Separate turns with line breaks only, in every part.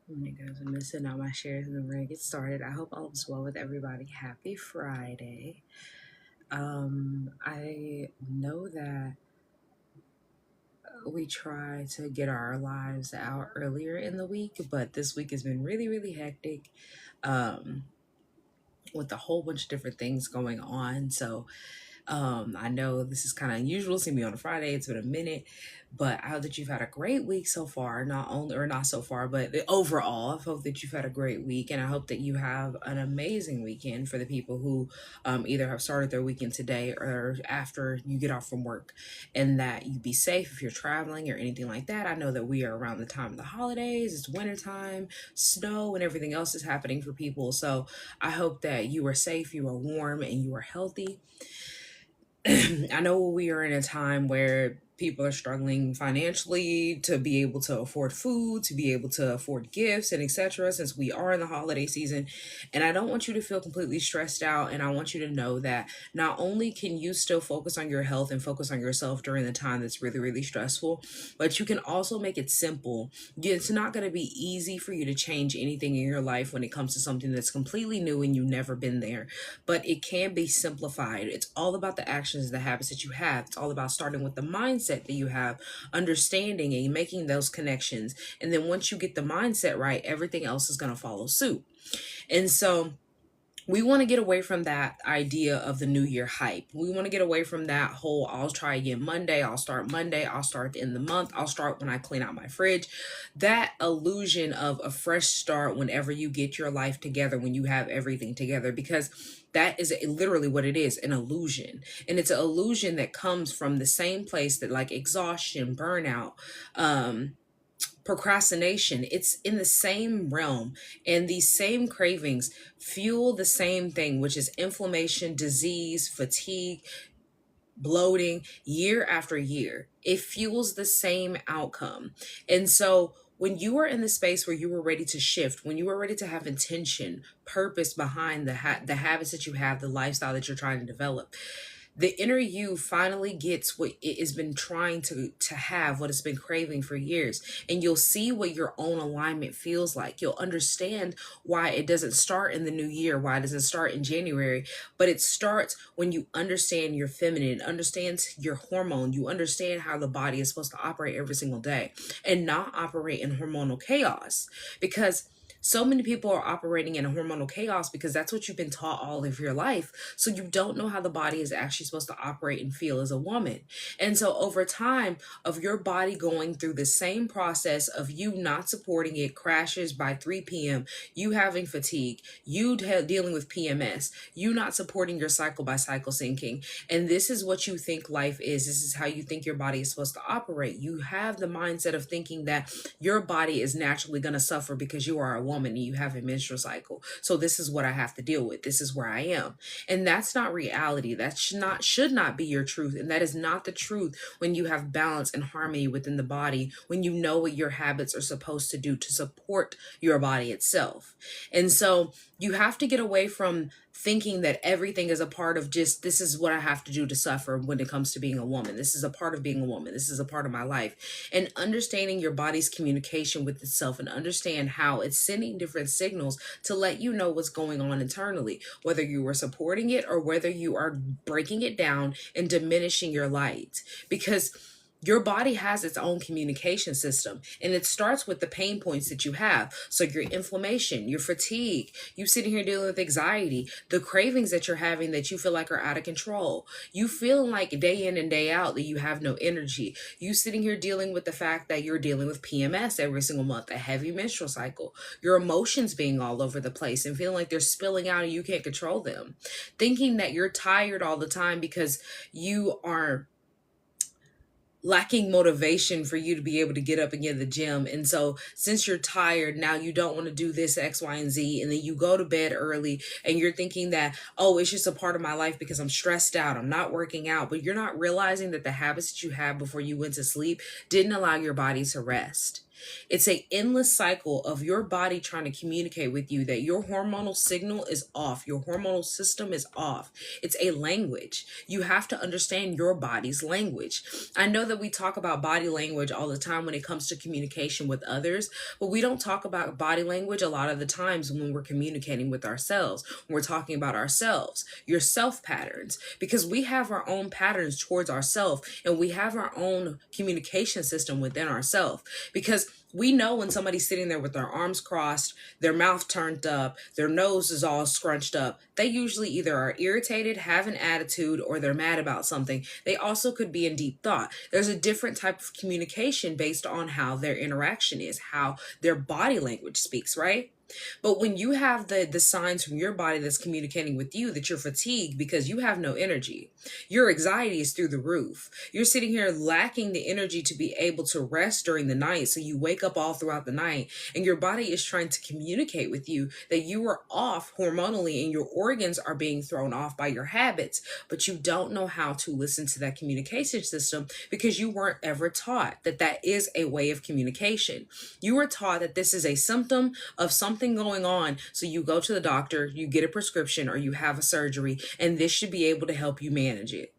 You guys are missing out my shares and we're gonna get started. I hope all is well with everybody. Happy Friday. I know that we try to get our lives out earlier in the week, but this week has been really, really hectic. Um, with a whole bunch of different things going on. So I know this is kind of unusual seeing me on a Friday. It's been a minute, but I hope that you've had a great week so far. Not only, or not so far, but overall, I hope that you've had a great week, and I hope that you have an amazing weekend for the people who either have started their weekend today or after you get off from work, and that you be safe if you're traveling or anything like that. I know that we are around the time of the holidays. It's wintertime, snow, and everything else is happening for people. So I hope that you are safe, you are warm, and you are healthy. I know we are in a time where people are struggling financially to be able to afford food, to be able to afford gifts and etc. since we are in the holiday season. And I don't want you to feel completely stressed out, and I want you to know that not only can you still focus on your health and focus on yourself during the time that's really really stressful, but you can also make it simple. It's not going to be easy for you to change anything in your life when it comes to something that's completely new and you've never been there, but it can be simplified. It's all about the actions, the habits that you have. It's all about starting with the mindset that you have, understanding and making those connections. And then once you get the mindset right, everything else is going to follow suit. And so we want to get away from that idea of the new year hype. We want to get away from that whole I'll try again Monday, I'll start Monday, I'll start at the end of the month, I'll start when I clean out my fridge. That illusion of a fresh start whenever you get your life together, when you have everything together, because that is literally what it is, an illusion. And it's an illusion that comes from the same place that, like, exhaustion, burnout, procrastination, it's in the same realm, and these same cravings fuel the same thing, which is inflammation, disease, fatigue, bloating, year after year. It fuels the same outcome. And so when you are in the space where you were ready to shift, when you were ready to have intention, purpose behind the habits that you have, the lifestyle that you're trying to develop, the inner you finally gets what it has been trying to have, what it's been craving for years. And you'll see what your own alignment feels like. You'll understand why it doesn't start in the new year, why it doesn't start in January, but it starts when you understand your feminine, understand your hormone, you understand how the body is supposed to operate every single day and not operate in hormonal chaos. Because so many people are operating in a hormonal chaos because that's what you've been taught all of your life. So you don't know how the body is actually supposed to operate and feel as a woman. And so over time of your body going through the same process of you not supporting it, crashes by 3 p.m., you having fatigue, you dealing with PMS, you not supporting your cycle by cycle syncing. And this is what you think life is. This is how you think your body is supposed to operate. You have the mindset of thinking that your body is naturally going to suffer because you are a woman and you have a menstrual cycle. So this is what I have to deal with. This is where I am. And that's not reality. That should not be your truth. And that is not the truth when you have balance and harmony within the body, when you know what your habits are supposed to do to support your body itself. And so you have to get away from thinking that everything is a part of just, this is what I have to do to suffer when it comes to being a woman. This is a part of being a woman. This is a part of my life. And understanding your body's communication with itself and understand how it's sending different signals to let you know what's going on internally, whether you are supporting it or whether you are breaking it down and diminishing your light. Because your body has its own communication system, and it starts with the pain points that you have. So your inflammation, your fatigue, you sitting here dealing with anxiety, the cravings that you're having that you feel like are out of control, you feeling like day in and day out that you have no energy, you sitting here dealing with the fact that you're dealing with PMS every single month, a heavy menstrual cycle, your emotions being all over the place and feeling like they're spilling out and you can't control them, thinking that you're tired all the time because you are lacking motivation for you to be able to get up and get to the gym. And so since you're tired, now you don't want to do this X, Y, and Z. And then you go to bed early and you're thinking that, oh, it's just a part of my life because I'm stressed out, I'm not working out. But you're not realizing that the habits that you had before you went to sleep didn't allow your body to rest. It's a endless cycle of your body trying to communicate with you that your hormonal signal is off, your hormonal system is off. It's a language. You have to understand your body's language. I know that we talk about body language all the time when it comes to communication with others, but we don't talk about body language a lot of the times when we're communicating with ourselves, when we're talking about ourselves, your self patterns, because we have our own patterns towards ourselves and we have our own communication system within ourselves. Because we know when somebody's sitting there with their arms crossed, their mouth turned up, their nose is all scrunched up, they usually either are irritated, have an attitude, or they're mad about something. They also could be in deep thought. There's a different type of communication based on how their interaction is, how their body language speaks, right? But when you have the signs from your body that's communicating with you that you're fatigued because you have no energy, your anxiety is through the roof. You're sitting here lacking the energy to be able to rest during the night. So you wake up all throughout the night and your body is trying to communicate with you that you are off hormonally and your organs are being thrown off by your habits, but you don't know how to listen to that communication system because you weren't ever taught that that is a way of communication. You were taught that this is a symptom of something going on. So you go to the doctor, you get a prescription, or you have a surgery, and this should be able to help you manage it.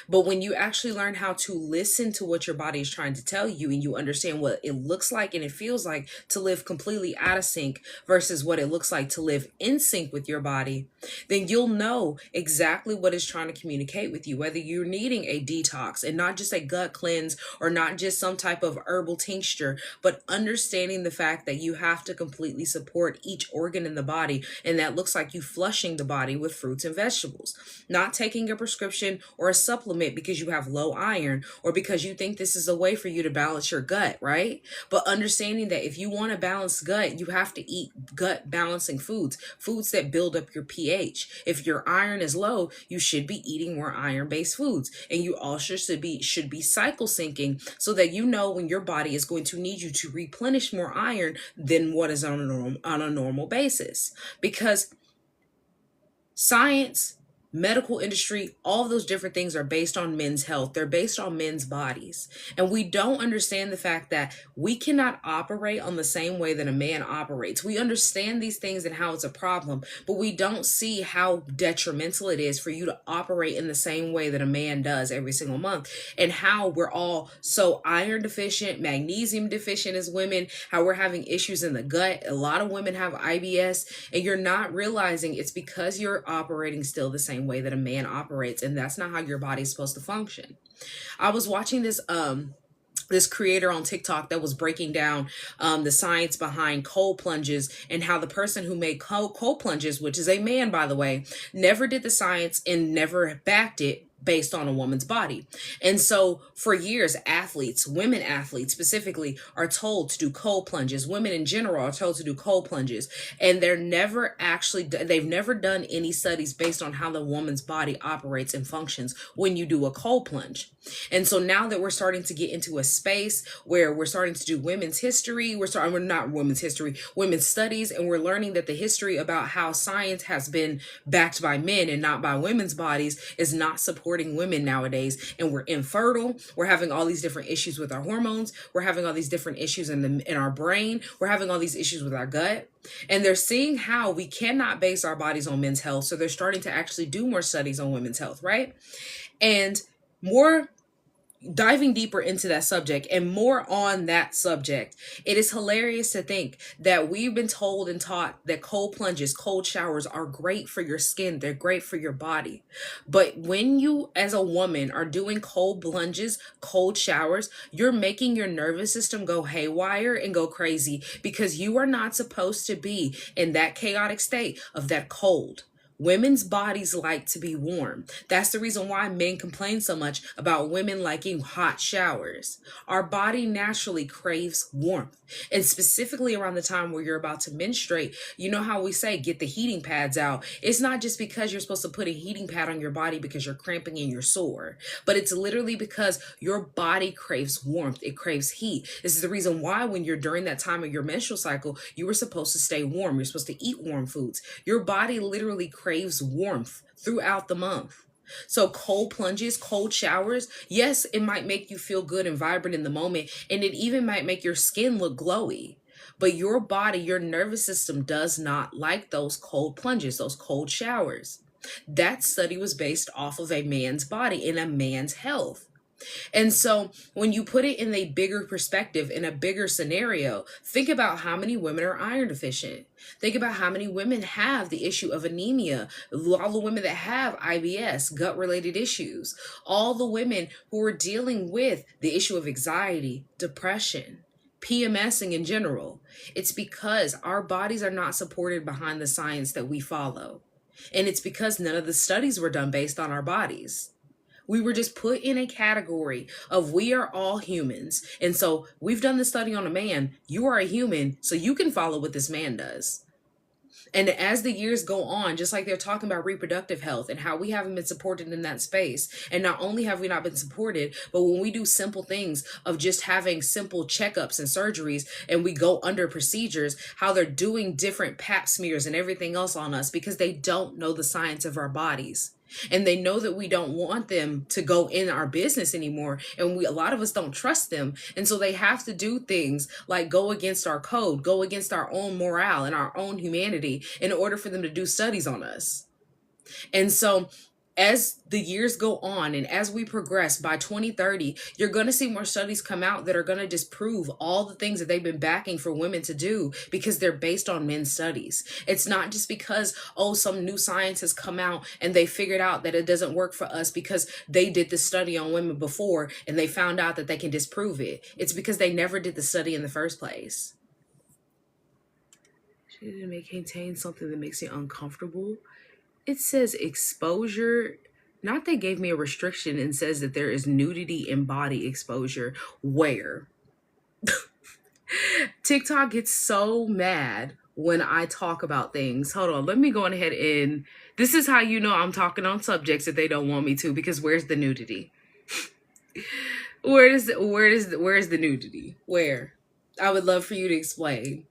But when you actually learn how to listen to what your body is trying to tell you and you understand what it looks like and it feels like to live completely out of sync versus what it looks like to live in sync with your body, then you'll know exactly what it's trying to communicate with you, whether you're needing a detox and not just a gut cleanse or not just some type of herbal tincture, but understanding the fact that you have to completely support each organ in the body. And that looks like you flushing the body with fruits and vegetables, not taking a prescription or a supplement because you have low iron or because you think this is a way for you to balance your gut, right? But understanding that if you want a balanced gut, you have to eat gut balancing foods, foods that build up your pH. If your iron is low, you should be eating more iron-based foods. And you also should be cycle syncing so that you know when your body is going to need you to replenish more iron than what is on a normal basis. Because science, medical industry, all of those different things are based on men's health. They're based on men's bodies. And we don't understand the fact that we cannot operate on the same way that a man operates. We understand these things and how it's a problem, but we don't see how detrimental it is for you to operate in the same way that a man does every single month, and how we're all so iron deficient, magnesium deficient as women, how we're having issues in the gut. A lot of women have IBS, and you're not realizing it's because you're operating still the same way that a man operates, and that's not how your body's supposed to function. I was watching this creator on TikTok that was breaking down the science behind cold plunges and how the person who made cold plunges, which is a man, by the way, never did the science and never backed it based on a woman's body. And so for years, athletes, women athletes specifically, are told to do cold plunges. Women in general are told to do cold plunges. And they've never done any studies based on how the woman's body operates and functions when you do a cold plunge. And so now that we're starting to get into a space where we're starting to do women's history, we're not women's history, women's studies, and we're learning that the history about how science has been backed by men and not by women's bodies is not supporting women nowadays. And we're infertile. We're having all these different issues with our hormones. We're having all these different issues in our brain. We're having all these issues with our gut. And they're seeing how we cannot base our bodies on men's health. So they're starting to actually do more studies on women's health, right? And more diving deeper into that subject and more on that subject, it is hilarious to think that we've been told and taught that cold plunges, cold showers are great for your skin. They're great for your body. But when you, as a woman, are doing cold plunges, cold showers, you're making your nervous system go haywire and go crazy because you are not supposed to be in that chaotic state of that cold. Women's bodies like to be warm. That's the reason why men complain so much about women liking hot showers. Our body naturally craves warmth. And specifically around the time where you're about to menstruate, you know how we say, get the heating pads out. It's not just because you're supposed to put a heating pad on your body because you're cramping and you're sore, but it's literally because your body craves warmth. It craves heat. This is the reason why when you're during that time of your menstrual cycle, you were supposed to stay warm. You're supposed to eat warm foods. Your body literally craves warmth throughout the month. So cold plunges, cold showers, yes, it might make you feel good and vibrant in the moment, and it even might make your skin look glowy. But your body, your nervous system does not like those cold plunges, those cold showers. That study was based off of a man's body and a man's health. And so when you put it in a bigger perspective, in a bigger scenario, think about how many women are iron deficient. Think about how many women have the issue of anemia, all the women that have IBS, gut related issues, all the women who are dealing with the issue of anxiety, depression, PMSing in general. It's because our bodies are not supported behind the science that we follow. And it's because none of the studies were done based on our bodies. We were just put in a category of we are all humans. And so we've done the study on a man. You are a human, so you can follow what this man does. And as the years go on, just like they're talking about reproductive health and how we haven't been supported in that space. And not only have we not been supported, but when we do simple things of just having simple checkups and surgeries and we go under procedures, how they're doing different pap smears and everything else on us because they don't know the science of our bodies. And they know that we don't want them to go in our business anymore. And a lot of us don't trust them. And so they have to do things like go against our code, go against our own morale and our own humanity in order for them to do studies on us. And so as the years go on and as we progress by 2030, you're going to see more studies come out that are going to disprove all the things that they've been backing for women to do because they're based on men's studies. It's not just because, oh, some new science has come out and they figured out that it doesn't work for us because they did the study on women before and they found out that they can disprove it. It's because they never did the study in the first place. It may contain something that makes you uncomfortable. It says exposure. Not they gave me a restriction and says that there is nudity in body exposure. Where? TikTok gets so mad when I talk about things. Hold on, let me go ahead and this is how you know I'm talking on subjects that they don't want me to, because where's the nudity? Where's the nudity? Where? I would love for you to explain.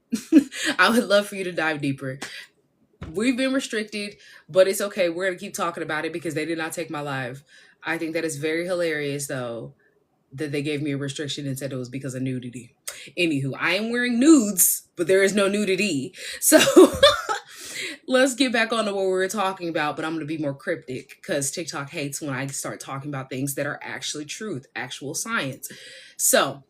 I would love for you to dive deeper. We've been restricted, but it's okay. We're going to keep talking about it because they did not take my live. I think that is very hilarious, though, that they gave me a restriction and said it was because of nudity. Anywho, I am wearing nudes, but there is no nudity. So let's get back on to what we were talking about, but I'm going to be more cryptic because TikTok hates when I start talking about things that are actually truth, actual science. So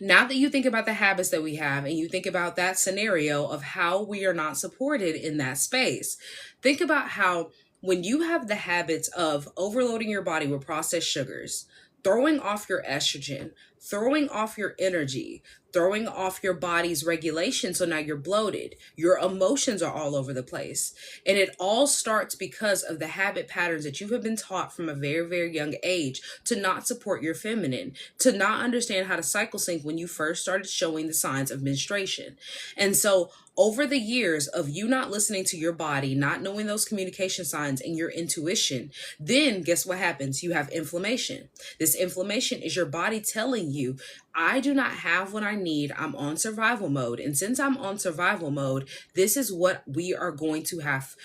now that you think about the habits that we have and you think about that scenario of how we are not supported in that space, think about how when you have the habits of overloading your body with processed sugars, throwing off your estrogen, throwing off your energy, throwing off your body's regulation. So now you're bloated. Your emotions are all over the place. And it all starts because of the habit patterns that you have been taught from a very, very young age to not support your feminine, to not understand how to cycle sync when you first started showing the signs of menstruation. And so over the years of you not listening to your body, not knowing those communication signs and your intuition, then guess what happens? You have inflammation. This inflammation is your body telling you, I do not have what I need. I'm on survival mode. And since I'm on survival mode, this is what we are going to have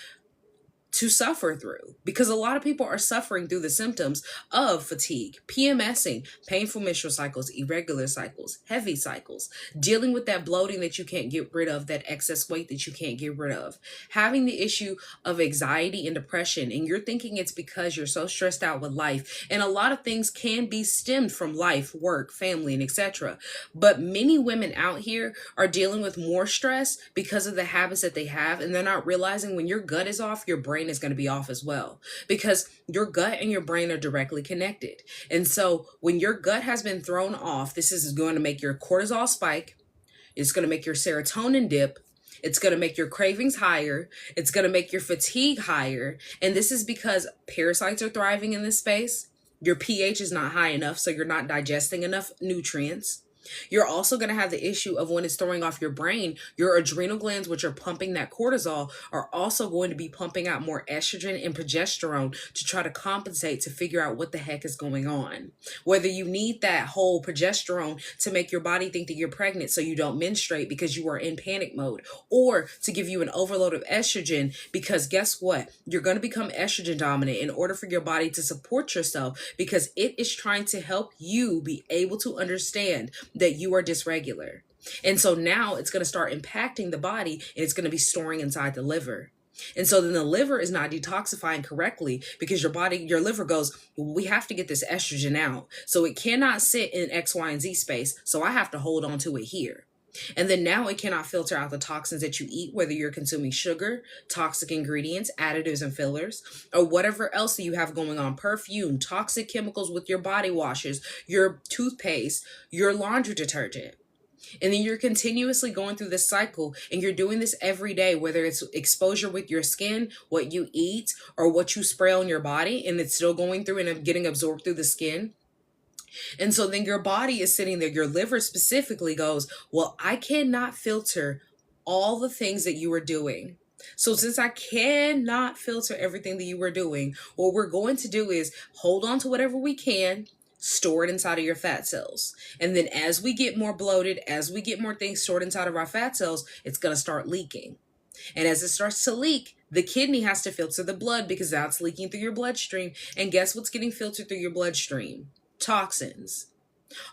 to suffer through, because a lot of people are suffering through the symptoms of fatigue, PMSing, painful menstrual cycles, irregular cycles, heavy cycles, dealing with that bloating that you can't get rid of, that excess weight that you can't get rid of, having the issue of anxiety and depression. And you're thinking it's because you're so stressed out with life. And a lot of things can be stemmed from life, work, family, and etc. But many women out here are dealing with more stress because of the habits that they have. And they're not realizing when your gut is off, your brain is going to be off as well, because your gut and your brain are directly connected. And so when your gut has been thrown off, this is going to make your cortisol spike. It's going to make your serotonin dip. It's going to make your cravings higher. It's going to make your fatigue higher. And this is because parasites are thriving in this space. Your pH is not high enough, so you're not digesting enough nutrients. You're also going to have the issue of when it's throwing off your brain, your adrenal glands, which are pumping that cortisol, are also going to be pumping out more estrogen and progesterone to try to compensate to figure out what the heck is going on. Whether you need that whole progesterone to make your body think that you're pregnant so you don't menstruate because you are in panic mode, or to give you an overload of estrogen because guess what? You're going to become estrogen dominant in order for your body to support yourself because it is trying to help you be able to understand that you are dysregular. And so now it's going to start impacting the body and it's going to be storing inside the liver. And so then the liver is not detoxifying correctly because your liver goes, we have to get this estrogen out. So it cannot sit in X, Y, and Z space. So I have to hold on to it here. And then now it cannot filter out the toxins that you eat, whether you're consuming sugar, toxic ingredients, additives and fillers, or whatever else that you have going on, perfume, toxic chemicals with your body washes, your toothpaste, your laundry detergent. And then you're continuously going through this cycle and you're doing this every day, whether it's exposure with your skin, what you eat, or what you spray on your body, and it's still going through and getting absorbed through the skin. And so then your body is sitting there, your liver specifically goes, well, I cannot filter all the things that you are doing. So since I cannot filter everything that you were doing, what we're going to do is hold on to whatever we can, store it inside of your fat cells. And then as we get more bloated, as we get more things stored inside of our fat cells, it's going to start leaking. And as it starts to leak, the kidney has to filter the blood because that's leaking through your bloodstream. And guess what's getting filtered through your bloodstream? Toxins.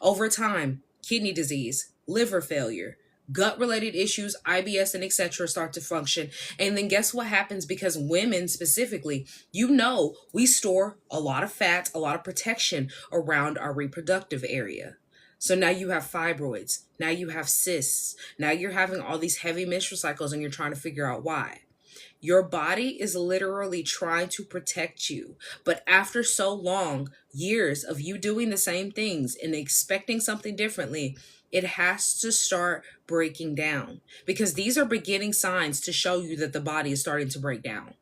Over time, kidney disease, liver failure, gut-related issues, IBS, and etc. start to function. And then guess what happens? Because women specifically, we store a lot of fat, a lot of protection around our reproductive area. So now you have fibroids, now you have cysts, now you're having all these heavy menstrual cycles and you're trying to figure out why. Your body is literally trying to protect you. But after so long, years of you doing the same things and expecting something differently, it has to start breaking down because these are beginning signs to show you that the body is starting to break down.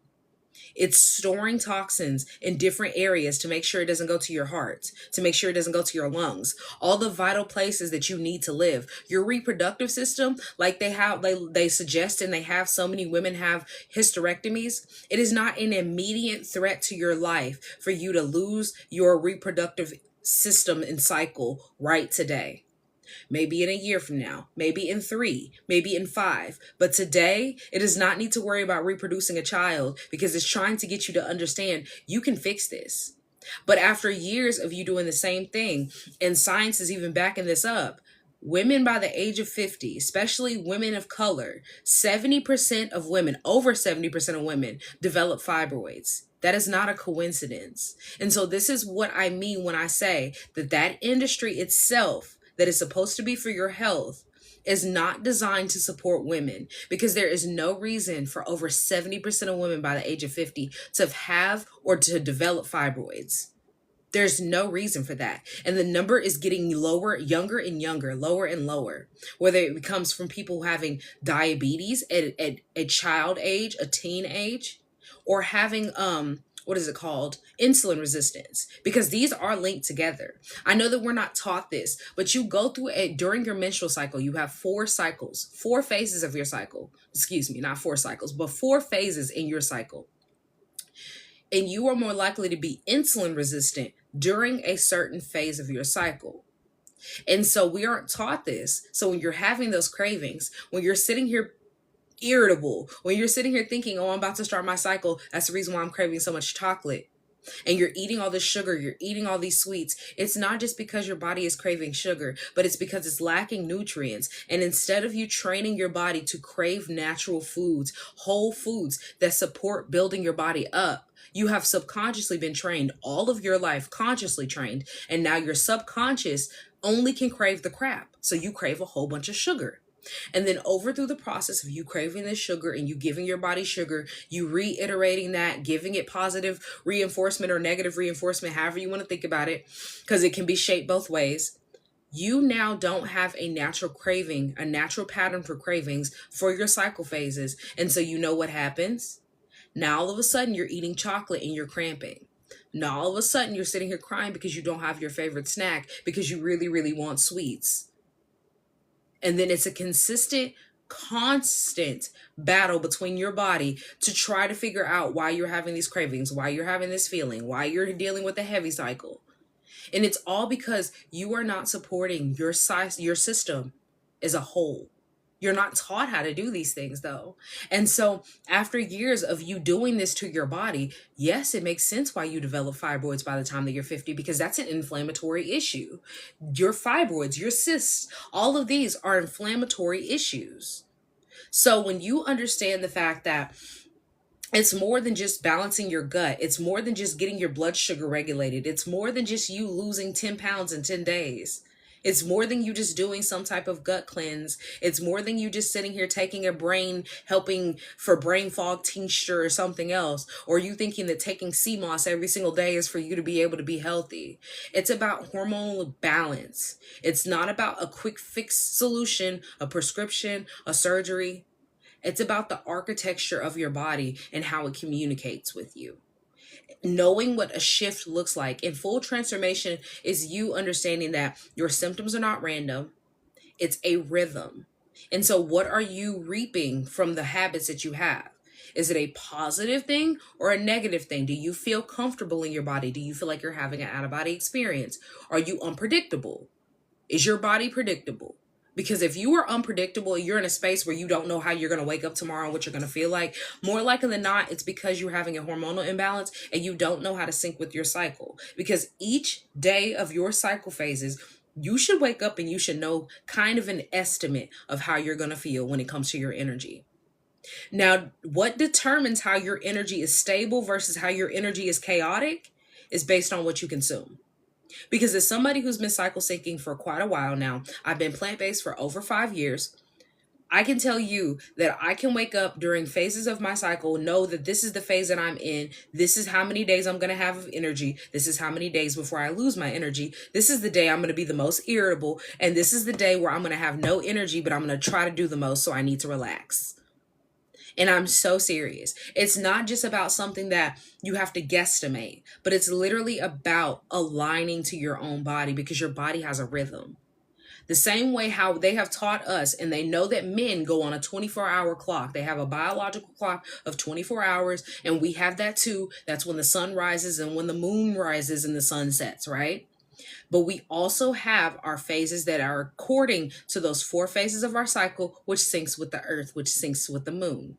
It's storing toxins in different areas to make sure it doesn't go to your heart, to make sure it doesn't go to your lungs, all the vital places that you need to live. Your reproductive system, like they suggest, and they have so many women have hysterectomies. It is not an immediate threat to your life for you to lose your reproductive system and cycle right today. Maybe in a year from now, maybe in 3, maybe in 5. But today, it does not need to worry about reproducing a child because it's trying to get you to understand you can fix this. But after years of you doing the same thing, and science is even backing this up, women by the age of 50, especially women of color, 70% of women, over 70% of women develop fibroids. That is not a coincidence. And so this is what I mean when I say that industry itself that is supposed to be for your health is not designed to support women because there is no reason for over 70% of women by the age of 50 to have or to develop fibroids. There's no reason for that. And the number is getting lower, younger and younger, lower and lower. Whether it comes from people having diabetes at a child age, a teen age, or having insulin resistance, because these are linked together. I know that we're not taught this, but you go through it during your menstrual cycle. You have 4 cycles, 4 phases of your cycle. Excuse me, not 4 cycles, but 4 phases in your cycle. And you are more likely to be insulin resistant during a certain phase of your cycle. And so we aren't taught this. So when you're having those cravings, when you're sitting here irritable, when you're sitting here thinking, oh, I'm about to start my cycle, that's the reason why I'm craving so much chocolate, and you're eating all this sugar, you're eating all these sweets, it's not just because your body is craving sugar, but it's because it's lacking nutrients. And instead of you training your body to crave natural foods, whole foods that support building your body up, you have subconsciously been trained all of your life, consciously trained, and now your subconscious only can crave the crap. So you crave a whole bunch of sugar. And then over through the process of you craving this sugar and you giving your body sugar, you reiterating that, giving it positive reinforcement or negative reinforcement, however you want to think about it, because it can be shaped both ways. You now don't have a natural craving, a natural pattern for cravings for your cycle phases. And so you know what happens? Now all of a sudden you're eating chocolate and you're cramping. Now all of a sudden you're sitting here crying because you don't have your favorite snack because you really, really want sweets. And then it's a consistent, constant battle between your body to try to figure out why you're having these cravings, why you're having this feeling, why you're dealing with a heavy cycle. And it's all because you are not supporting your size, your system as a whole. You're not taught how to do these things though. And so after years of you doing this to your body, yes, it makes sense why you develop fibroids by the time that you're 50, because that's an inflammatory issue. Your fibroids, your cysts, all of these are inflammatory issues. So when you understand the fact that it's more than just balancing your gut. It's more than just getting your blood sugar regulated. It's more than just you losing 10 pounds in 10 days. It's more than you just doing some type of gut cleanse. It's more than you just sitting here taking a brain, helping for brain fog tincture or something else. Or you thinking that taking sea moss every single day is for you to be able to be healthy. It's about hormonal balance. It's not about a quick fix solution, a prescription, a surgery. It's about the architecture of your body and how it communicates with you. Knowing what a shift looks like in full transformation is you understanding that your symptoms are not random, it's a rhythm. And so, what are you reaping from the habits that you have? Is it a positive thing or a negative thing? Do you feel comfortable in your body? Do you feel like you're having an out of body experience? Are you unpredictable? Is your body predictable? Because if you are unpredictable, you're in a space where you don't know how you're going to wake up tomorrow and what you're going to feel like. More likely than not, it's because you're having a hormonal imbalance and you don't know how to sync with your cycle. Because each day of your cycle phases, you should wake up and you should know kind of an estimate of how you're going to feel when it comes to your energy. Now, what determines how your energy is stable versus how your energy is chaotic is based on what you consume. Because as somebody who's been cycle syncing for quite a while now, I've been plant-based for over 5 years. I can tell you that I can wake up during phases of my cycle, know that this is the phase that I'm in. This is how many days I'm going to have of energy. This is how many days before I lose my energy. This is the day I'm going to be the most irritable. And this is the day where I'm going to have no energy, but I'm going to try to do the most. So I need to relax. And I'm so serious. It's not just about something that you have to guesstimate, but it's literally about aligning to your own body because your body has a rhythm. The same way how they have taught us, and they know that men go on a 24-hour clock. They have a biological clock of 24 hours, and we have that too. That's when the sun rises and when the moon rises and the sun sets, right? But we also have our phases that are according to those 4 phases of our cycle, which syncs with the earth, which syncs with the moon.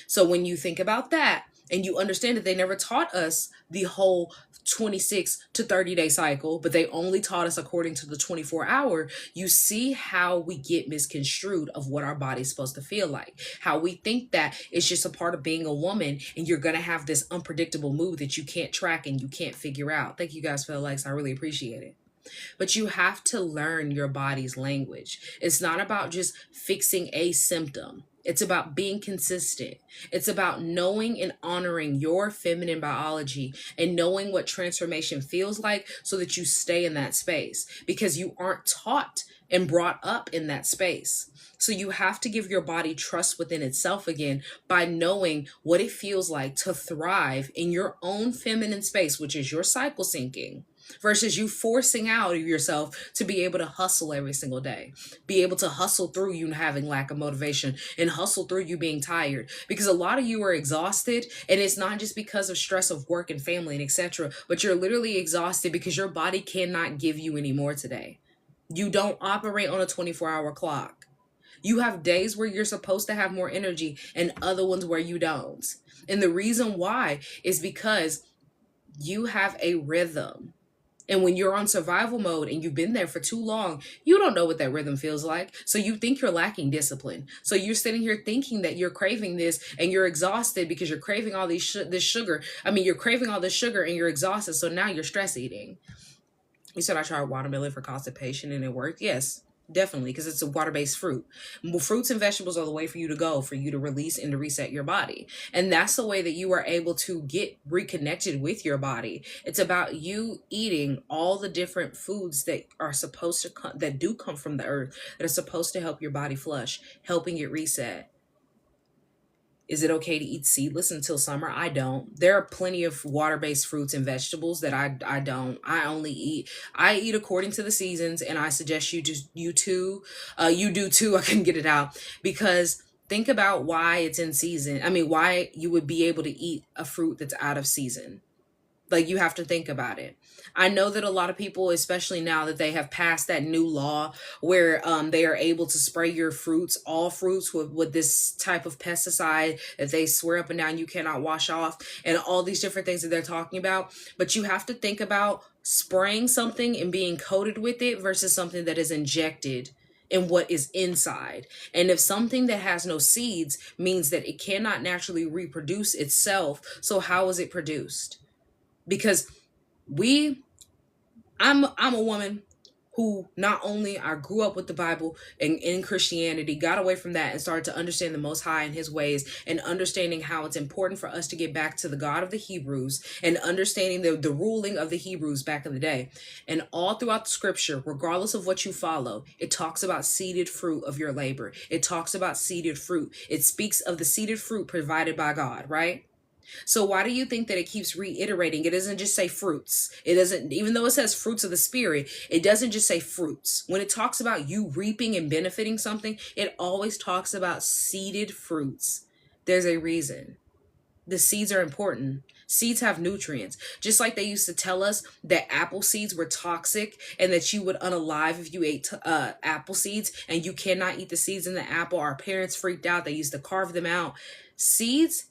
So when you think about that and you understand that they never taught us the whole 26 to 30 day cycle, but they only taught us according to the 24-hour, you see how we get misconstrued of what our body's supposed to feel like. How we think that it's just a part of being a woman and you're going to have this unpredictable mood that you can't track and you can't figure out. Thank you guys for the likes. I really appreciate it. But you have to learn your body's language. It's not about just fixing a symptom. It's about being consistent. It's about knowing and honoring your feminine biology and knowing what transformation feels like so that you stay in that space because you aren't taught and brought up in that space. So you have to give your body trust within itself again by knowing what it feels like to thrive in your own feminine space, which is your cycle syncing, versus you forcing out of yourself to be able to hustle every single day, be able to hustle through you having lack of motivation and hustle through you being tired, because a lot of you are exhausted, and it's not just because of stress of work and family and etc., but you're literally exhausted because your body cannot give you any more today. You don't operate on a 24-hour clock. You have days where you're supposed to have more energy and other ones where you don't. And the reason why is because you have a rhythm. And when you're on survival mode and you've been there for too long, you don't know what that rhythm feels like. So you think you're lacking discipline. So you're sitting here thinking that you're craving this and you're exhausted because you're craving all this sugar. I mean, you're craving all this sugar and you're exhausted. So now you're stress eating. You said I tried watermelon for constipation and it worked. Yes, definitely, because it's a water-based fruit. Well, fruits and vegetables are the way for you to go, for you to release and to reset your body. And that's the way that you are able to get reconnected with your body. It's about you eating all the different foods that are supposed to come, that do come from the earth, that are supposed to help your body flush, helping it reset. Is it okay to eat seedless until summer? I don't. There are plenty of water-based fruits and vegetables that I don't. I eat according to the seasons, and I suggest you do too. I couldn't get it out because think about why it's in season. I mean, why you would be able to eat a fruit that's out of season. Like, you have to think about it. I know that a lot of people, especially now that they have passed that new law where they are able to spray your fruits, all fruits, with this type of pesticide that they swear up and down you cannot wash off, and all these different things that they're talking about. But you have to think about spraying something and being coated with it versus something that is injected in what is inside. And if something that has no seeds means that it cannot naturally reproduce itself, so how is it produced? Because we I'm a woman who not only I grew up with the Bible and in Christianity, got away from that and started to understand the Most High and his ways, and understanding how it's important for us to get back to the God of the Hebrews, and understanding the ruling of the Hebrews back in the day. And all throughout the scripture, regardless of what you follow, it talks about seeded fruit of your labor. It talks about seeded fruit. It speaks of the seeded fruit provided by God, right? So why do you think that it keeps reiterating? It doesn't just say fruits. It doesn't, even though it says fruits of the spirit, it doesn't just say fruits. When it talks about you reaping and benefiting something, it always talks about seeded fruits. There's a reason. The seeds are important. Seeds have nutrients. Just like they used to tell us that apple seeds were toxic and that you would unalive if you ate apple seeds, and you cannot eat the seeds in the apple. Our parents freaked out. They used to carve them out. Seeds,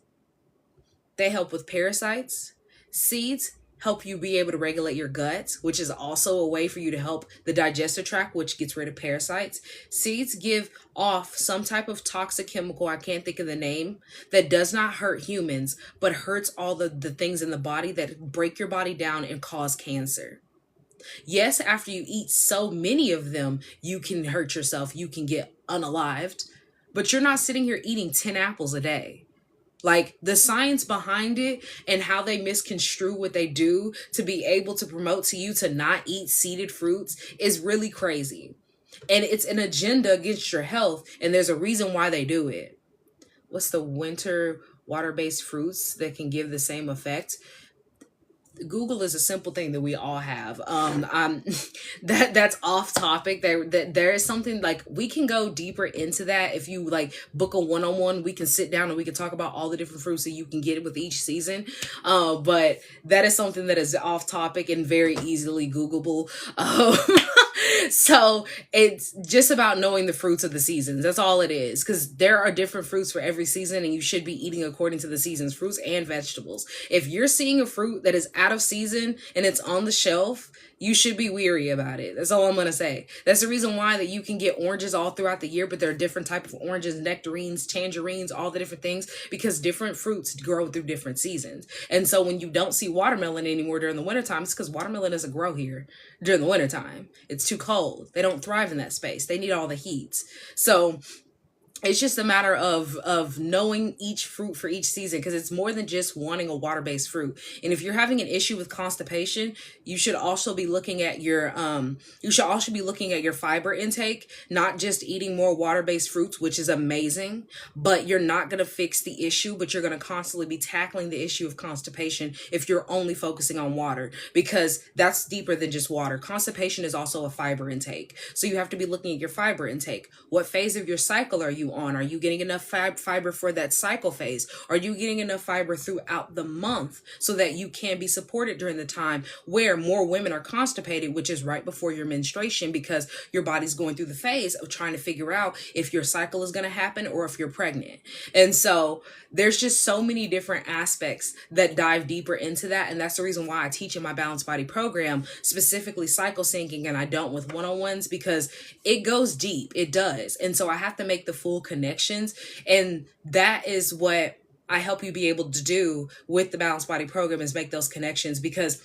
they help with parasites. Seeds help you be able to regulate your gut, which is also a way for you to help the digestive tract, which gets rid of parasites. Seeds give off some type of toxic chemical, I can't think of the name, that does not hurt humans, but hurts all the things in the body that break your body down and cause cancer. Yes, after you eat so many of them, you can hurt yourself, you can get unalived, but you're not sitting here eating 10 apples a day. Like, the science behind it and how they misconstrue what they do to be able to promote to you to not eat seeded fruits is really crazy. And it's an agenda against your health, and there's a reason why they do it. What's the winter water-based fruits that can give the same effect? Google is a simple thing that we all have. That's off topic. There is something, like, we can go deeper into that. If you like book a one-on-one, we can sit down and we can talk about all the different fruits that you can get with each season. But that is something that is off topic and very easily Googleable. So it's just about knowing the fruits of the seasons. That's all it is. Because there are different fruits for every season, and you should be eating according to the seasons, fruits and vegetables. If you're seeing a fruit that is out of season and it's on the shelf, you should be weary about it. That's all I'm going to say. That's the reason why that you can get oranges all throughout the year, but there are different types of oranges, nectarines, tangerines, all the different things, because different fruits grow through different seasons. And so when you don't see watermelon anymore during the wintertime, it's because watermelon doesn't grow here during the wintertime. It's too cold. They don't thrive in that space. They need all the heat. So it's just a matter of knowing each fruit for each season, because it's more than just wanting a water-based fruit. And if you're having an issue with constipation, you should also be looking at your fiber intake, not just eating more water-based fruits, which is amazing, but you're not going to fix the issue, but you're going to constantly be tackling the issue of constipation if you're only focusing on water, because that's deeper than just water. Constipation is also a fiber intake. So you have to be looking at your fiber intake. What phase of your cycle are you on? Are you getting enough fiber for that cycle phase? Are you getting enough fiber throughout the month so that you can be supported during the time where more women are constipated, which is right before your menstruation, because your body's going through the phase of trying to figure out if your cycle is going to happen or if you're pregnant. And so there's just so many different aspects that dive deeper into that. And that's the reason why I teach in my Balanced Body program, specifically cycle syncing, and I don't with one-on-ones, because it goes deep. It does. And so I have to make the full connections, and that is what I help you be able to do with the Balanced Body program, is make those connections, because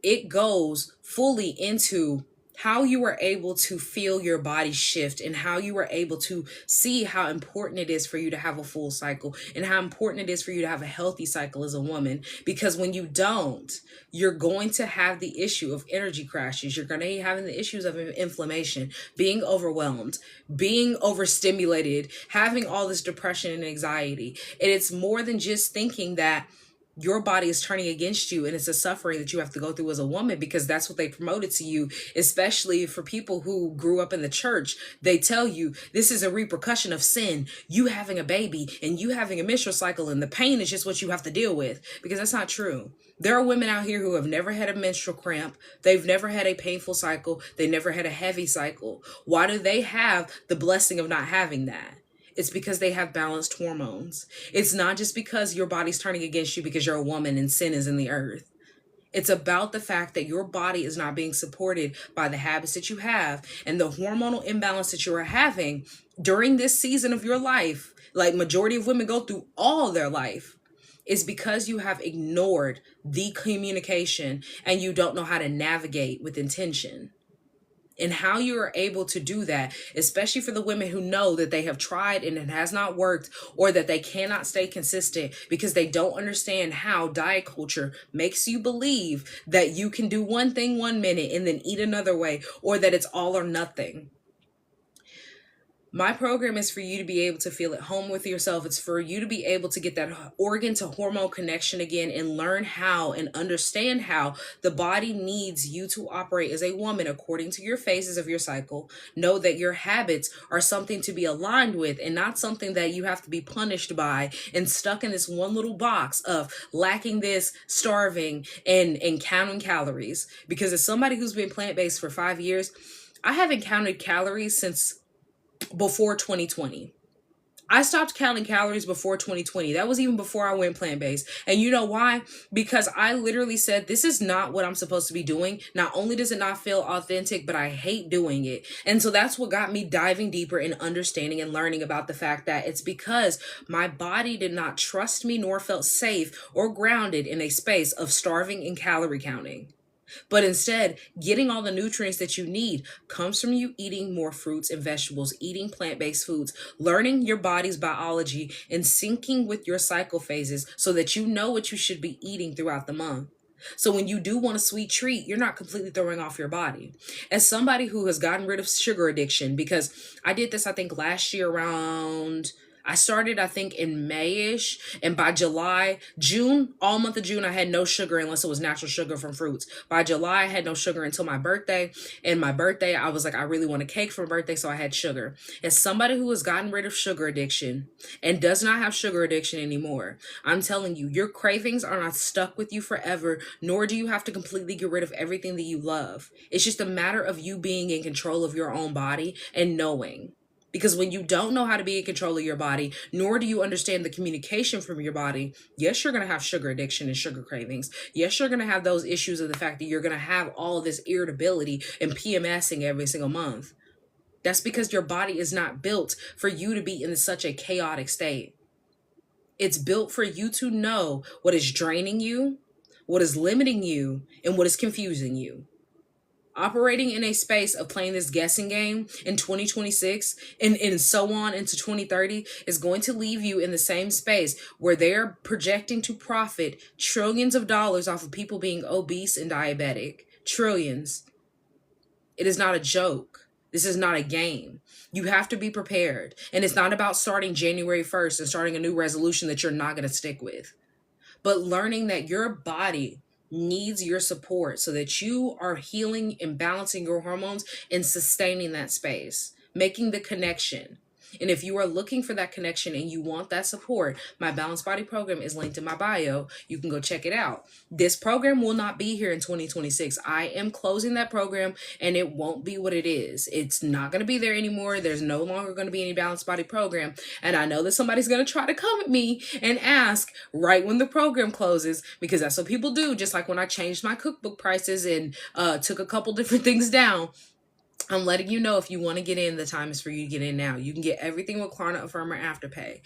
it goes fully into how you were able to feel your body shift and how you were able to see how important it is for you to have a full cycle and how important it is for you to have a healthy cycle as a woman. Because when you don't, you're going to have the issue of energy crashes. You're going to be having the issues of inflammation, being overwhelmed, being overstimulated, having all this depression and anxiety. And it's more than just thinking that your body is turning against you and it's a suffering that you have to go through as a woman, because that's what they promoted to you, especially for people who grew up in the church. They tell you this is a repercussion of sin, you having a baby and you having a menstrual cycle, and the pain is just what you have to deal with, because that's not true. There are women out here who have never had a menstrual cramp. They've never had a painful cycle. They never had a heavy cycle. Why do they have the blessing of not having that? It's because they have balanced hormones. It's not just because your body's turning against you because you're a woman and sin is in the earth. It's about the fact that your body is not being supported by the habits that you have and the hormonal imbalance that you are having during this season of your life. Like majority of women go through all their life, is because you have ignored the communication and you don't know how to navigate with intention. And how you are able to do that, especially for the women who know that they have tried and it has not worked, or that they cannot stay consistent because they don't understand how diet culture makes you believe that you can do one thing 1 minute and then eat another way, or that it's all or nothing. My program is for you to be able to feel at home with yourself. It's for you to be able to get that organ to hormone connection again and learn how and understand how the body needs you to operate as a woman according to your phases of your cycle. Know that your habits are something to be aligned with and not something that you have to be punished by and stuck in this one little box of lacking this, starving, and counting calories. Because as somebody who's been plant-based for 5 years, I haven't counted calories since before 2020. I stopped counting calories before 2020. That was even before I went plant-based. And you know why? Because I literally said, this is not what I'm supposed to be doing. Not only does it not feel authentic, but I hate doing it. And so that's what got me diving deeper in understanding and learning about the fact that it's because my body did not trust me nor felt safe or grounded in a space of starving and calorie counting. But instead, getting all the nutrients that you need comes from you eating more fruits and vegetables, eating plant-based foods, learning your body's biology, and syncing with your cycle phases so that you know what you should be eating throughout the month. So when you do want a sweet treat, you're not completely throwing off your body. As somebody who has gotten rid of sugar addiction, because I did this, I think last year around... I started, I think, in May-ish, and by June, all month of June, I had no sugar unless it was natural sugar from fruits. By July, I had no sugar until my birthday, and my birthday, I was like, I really want a cake for my birthday, so I had sugar. As somebody who has gotten rid of sugar addiction and does not have sugar addiction anymore, I'm telling you, your cravings are not stuck with you forever, nor do you have to completely get rid of everything that you love. It's just a matter of you being in control of your own body and knowing. Because when you don't know how to be in control of your body, nor do you understand the communication from your body, yes, you're going to have sugar addiction and sugar cravings. Yes, you're going to have those issues of the fact that you're going to have all of this irritability and PMSing every single month. That's because your body is not built for you to be in such a chaotic state. It's built for you to know what is draining you, what is limiting you, and what is confusing you. Operating in a space of playing this guessing game in 2026 and so on into 2030 is going to leave you in the same space where they're projecting to profit trillions of dollars off of people being obese and diabetic. Trillions. It is not a joke. This is not a game. You have to be prepared. And it's not about starting January 1st and starting a new resolution that you're not going to stick with, but learning that your body needs your support so that you are healing and balancing your hormones and sustaining that space, making the connection. And if you are looking for that connection and you want that support, my Balanced Body program is linked in my bio. You can go check it out. This program will not be here in 2026. I am closing that program and it won't be what it is. It's not going to be there anymore. There's no longer going to be any Balanced Body program. And I know that somebody's going to try to come at me and ask right when the program closes, because that's what people do. Just like when I changed my cookbook prices and took a couple different things down. I'm letting you know if you want to get in, the time is for you to get in now. You can get everything with Klarna Affirmer Afterpay.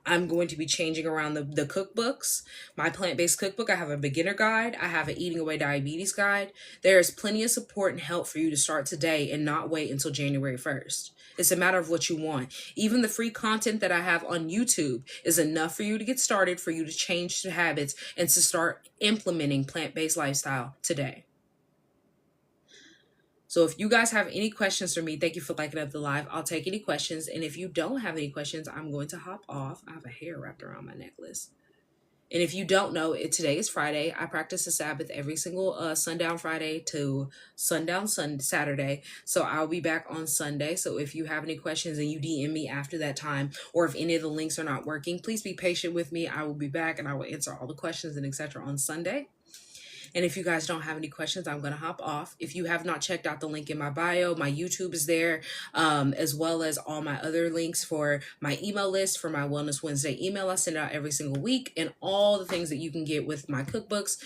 I'm going to be changing around the cookbooks. My plant-based cookbook, I have a beginner guide. I have an eating away diabetes guide. There is plenty of support and help for you to start today and not wait until January 1st. It's a matter of what you want. Even the free content that I have on YouTube is enough for you to get started, for you to change the habits and to start implementing plant-based lifestyle today. So if you guys have any questions for me, thank you for liking up the live. I'll take any questions. And if you don't have any questions, I'm going to hop off. I have a hair wrapped around my necklace. And if you don't know, today is Friday. I practice the Sabbath every single sundown Friday to sundown Saturday. So I'll be back on Sunday. So if you have any questions and you DM me after that time, or if any of the links are not working, please be patient with me. I will be back and I will answer all the questions and etc. on Sunday. And if you guys don't have any questions, I'm going to hop off. If you have not checked out the link in my bio, my YouTube is there, as well as all my other links for my email list, for my Wellness Wednesday email I send out every single week, and all the things that you can get with my cookbooks,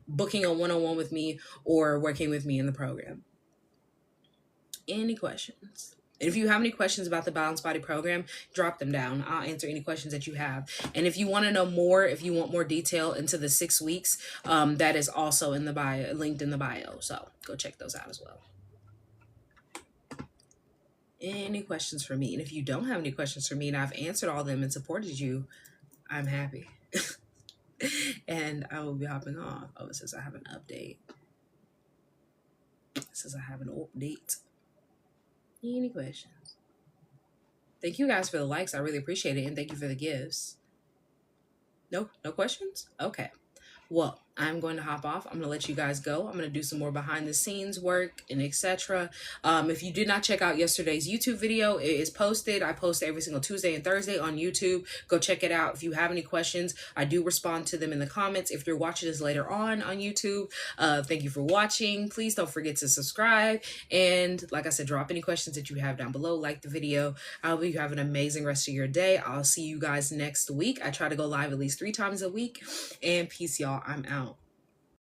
booking a one-on-one with me, or working with me in the program. Any questions? If you have any questions about the Balanced Body program, drop them down. I'll answer any questions that you have. And if you want to know more, if you want more detail into the 6 weeks, that is also in the bio, linked in the bio. So go check those out as well. Any questions for me? And if you don't have any questions for me and I've answered all of them and supported you, I'm happy. And I will be hopping off. Oh, it says I have an update. It says I have an update. Any questions? Thank you guys for the likes. I really appreciate it. And thank you for the gifts. No questions? Okay. Well, I'm going to hop off. I'm going to let you guys go. I'm going to do some more behind the scenes work and etc. If you did not check out yesterday's YouTube video, it is posted. I post every single Tuesday and Thursday on YouTube. Go check it out. If you have any questions, I do respond to them in the comments. If you're watching this later on YouTube, thank you for watching. Please don't forget to subscribe. And like I said, drop any questions that you have down below. Like the video. I hope you have an amazing rest of your day. I'll see you guys next week. I try to go live at least 3 times a week. And peace, y'all. I'm out.